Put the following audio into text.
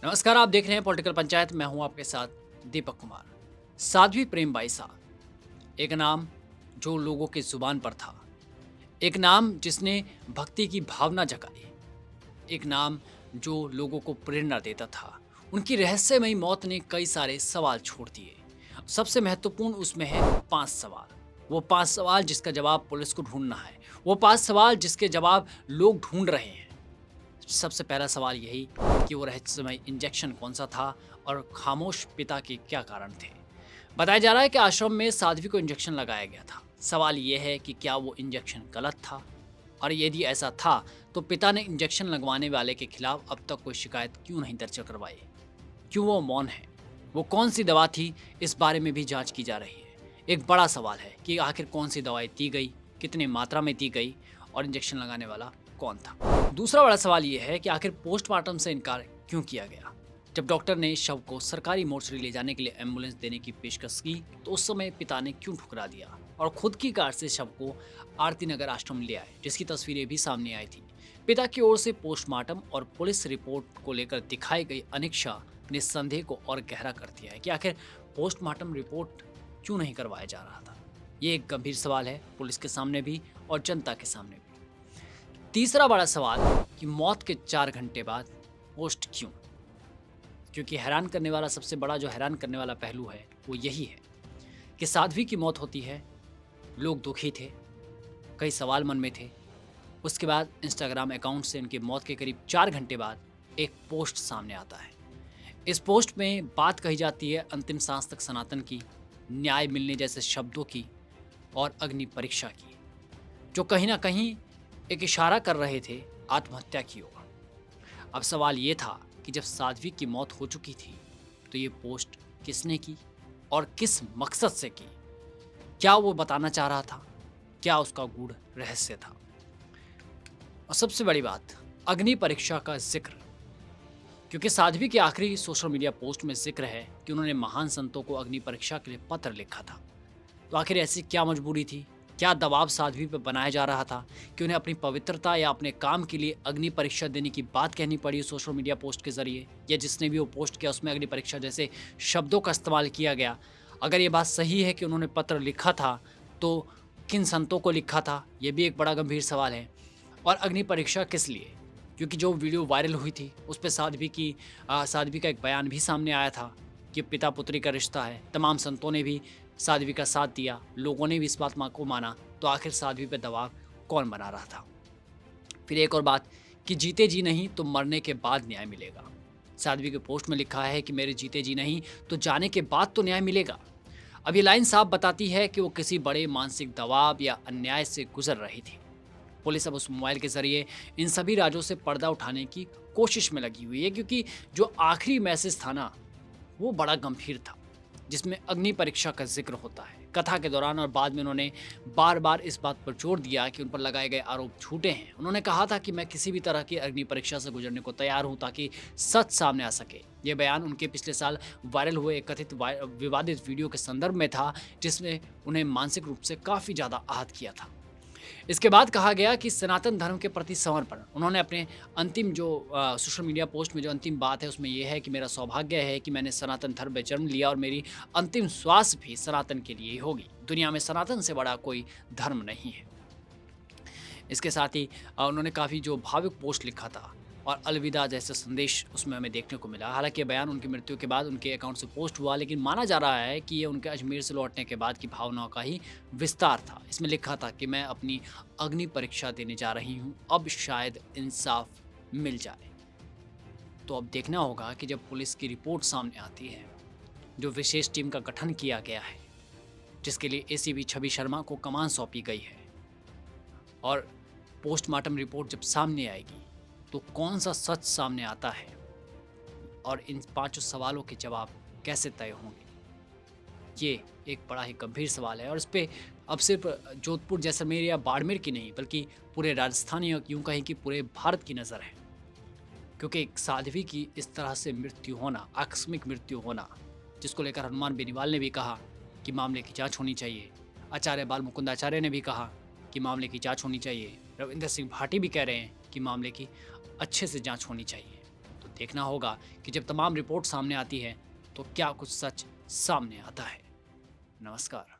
नमस्कार, आप देख रहे हैं पॉलिटिकल पंचायत। मैं हूं आपके साथ दीपक कुमार। साध्वी प्रेमबाई साहब, एक नाम जो लोगों के जुबान पर था, एक नाम जिसने भक्ति की भावना जगाई, एक नाम जो लोगों को प्रेरणा देता था। उनकी रहस्यमयी मौत ने कई सारे सवाल छोड़ दिए। सबसे महत्वपूर्ण उसमें है 5 सवाल। वो 5 सवाल जिसका जवाब पुलिस को ढूंढना है। वो 5 सवाल जिसके जवाब लोग ढूंढ रहे हैं। सबसे पहला सवाल यही कि वो रहस्यमय इंजेक्शन कौन-सा था और खामोश पिता के क्या कारण थे? बताया जा रहा है कि आश्रम में साध्वी को इंजेक्शन लगाया गया था। सवाल ये है कि क्या वो इंजेक्शन गलत था? और यदि ऐसा था, तो पिता ने इंजेक्शन लगवाने वाले के खिलाफ अब तक कोई शिकायत क्यों नहीं दर्ज करवाई? क्यों वो मौन है? वो कौन-सी दवा थी, इस बारे में भी जाँच की जा रही है। एक बड़ा सवाल है कि आखिर कौन-सी दवाई दी गई, कितनी मात्रा में दी गई और इंजेक्शन लगाने वाला कौन था? दूसरा बड़ा सवाल ये है कि आखिर पोस्टमार्टम से इनकार क्यों किया गया? जब डॉक्टर ने शव को सरकारी मोर्चरी ले जाने के लिए एम्बुलेंस देने की पेशकश की, तो उस समय पिता ने क्यों ठुकरा दिया और खुद की कार से शव को आरती नगर आश्रम ले आए, जिसकी तस्वीरें भी सामने आई थी। पिता की ओर से पोस्टमार्टम और पुलिस रिपोर्ट को लेकर दिखाई गई अनिच्छा ने संदेह को और गहरा कर दिया है कि आखिर पोस्टमार्टम रिपोर्ट क्यों नहीं करवाया जा रहा था। ये एक गंभीर सवाल है, पुलिस के सामने भी और जनता के सामने भी। तीसरा बड़ा सवाल कि मौत के 4 घंटे बाद पोस्ट क्यों? क्योंकि सबसे बड़ा जो हैरान करने वाला पहलू है वो यही है कि साध्वी की मौत होती है, लोग दुखी थे, कई सवाल मन में थे। उसके बाद इंस्टाग्राम अकाउंट से उनकी मौत के करीब 4 घंटे बाद एक पोस्ट सामने आता है। इस पोस्ट में बात कही जाती है अंतिम सांस तक सनातन की, न्याय मिलने जैसे शब्दों की और अग्नि परीक्षा की, जो कहीं ना कहीं एक इशारा कर रहे थे आत्महत्या की ओर। अब सवाल ये था कि जब साध्वी की मौत हो चुकी थी, तो ये पोस्ट किसने की और किस मकसद से की? क्या वो बताना चाह रहा था? क्या उसका गूढ़ रहस्य था? और सबसे बड़ी बात, अग्नि परीक्षा का जिक्र, क्योंकि साध्वी की आखिरी सोशल मीडिया पोस्ट में जिक्र है कि उन्होंने महान संतों को अग्नि परीक्षा के लिए पत्र लिखा था। तो आखिर ऐसी क्या मजबूरी थी? क्या दबाव साध्वी पर बनाया जा रहा था कि उन्हें अपनी पवित्रता या अपने काम के लिए अग्नि परीक्षा देने की बात कहनी पड़ी सोशल मीडिया पोस्ट के जरिए, या जिसने भी वो पोस्ट किया उसमें अग्नि परीक्षा जैसे शब्दों का इस्तेमाल किया गया? अगर ये बात सही है कि उन्होंने पत्र लिखा था, तो किन संतों को लिखा था? ये भी एक बड़ा गंभीर सवाल है। और अग्नि परीक्षा किस लिए? क्योंकि जो वीडियो वायरल हुई थी उस पे साध्वी का एक बयान भी सामने आया था कि पिता पुत्री का रिश्ता है। तमाम संतों ने भी साध्वी का साथ दिया, लोगों ने भी इस बात को माना। तो आखिर साध्वी पे दबाव कौन बना रहा था? फिर एक और बात कि जीते जी नहीं तो मरने के बाद न्याय मिलेगा। साध्वी के पोस्ट में लिखा है कि मेरे जीते जी नहीं तो जाने के बाद तो न्याय मिलेगा। अब ये लाइन साफ बताती है कि वो किसी बड़े मानसिक दबाव या अन्याय से गुजर रही थी। पुलिस अब उस मोबाइल के जरिए इन सभी राजों से पर्दा उठाने की कोशिश में लगी हुई है, क्योंकि जो आखिरी मैसेज था ना, वो बड़ा गंभीर था, जिसमें अग्नि परीक्षा का जिक्र होता है। कथा के दौरान और बाद में उन्होंने बार बार इस बात पर जोर दिया कि उन पर लगाए गए आरोप झूठे हैं। उन्होंने कहा था कि मैं किसी भी तरह की अग्नि परीक्षा से गुजरने को तैयार हूं ताकि सच सामने आ सके। ये बयान उनके पिछले साल वायरल हुए एक कथित विवादित वीडियो के संदर्भ में था, जिसने उन्हें मानसिक रूप से काफी ज्यादा आहत किया था। इसके बाद कहा गया कि सनातन धर्म के प्रति समर्पण। उन्होंने अपने अंतिम जो सोशल मीडिया पोस्ट में जो अंतिम बात है उसमें ये है कि मेरा सौभाग्य है कि मैंने सनातन धर्म में जन्म लिया और मेरी अंतिम श्वास भी सनातन के लिए ही होगी। दुनिया में सनातन से बड़ा कोई धर्म नहीं है। इसके साथ ही उन्होंने काफ़ी जो भावुक पोस्ट लिखा था और अलविदा जैसे संदेश उसमें हमें देखने को मिला। हालांकि ये बयान उनकी मृत्यु के बाद उनके अकाउंट से पोस्ट हुआ, लेकिन माना जा रहा है कि ये उनके अजमेर से लौटने के बाद की भावनाओं का ही विस्तार था। इसमें लिखा था कि मैं अपनी अग्नि परीक्षा देने जा रही हूँ, अब शायद इंसाफ मिल जाए। तो अब देखना होगा कि जब पुलिस की रिपोर्ट सामने आती है, जो विशेष टीम का गठन किया गया है, जिसके लिए एसीपी छवि शर्मा को कमान सौंपी गई है, और पोस्टमार्टम रिपोर्ट जब सामने आएगी, तो कौन सा सच सामने आता है और इन 5 सवालों के जवाब कैसे तय होंगे? ये एक बड़ा ही गंभीर सवाल है और इस पे अब सिर्फ जोधपुर, जैसलमेर या बाड़मेर की नहीं, बल्कि पूरे राजस्थान या यूँ कहें कि पूरे भारत की नज़र है। क्योंकि एक साध्वी की इस तरह से मृत्यु होना, आकस्मिक मृत्यु होना, जिसको लेकर हनुमान बेनीवाल ने भी कहा कि मामले की जाँच होनी चाहिए। आचार्य बाल मुकुंदाचार्य ने भी कहा कि मामले की जाँच होनी चाहिए। रविंद्र सिंह भाटी भी कह रहे हैं कि मामले की अच्छे से जाँच होनी चाहिए। तो देखना होगा कि जब तमाम रिपोर्ट सामने आती है तो क्या कुछ सच सामने आता है। नमस्कार।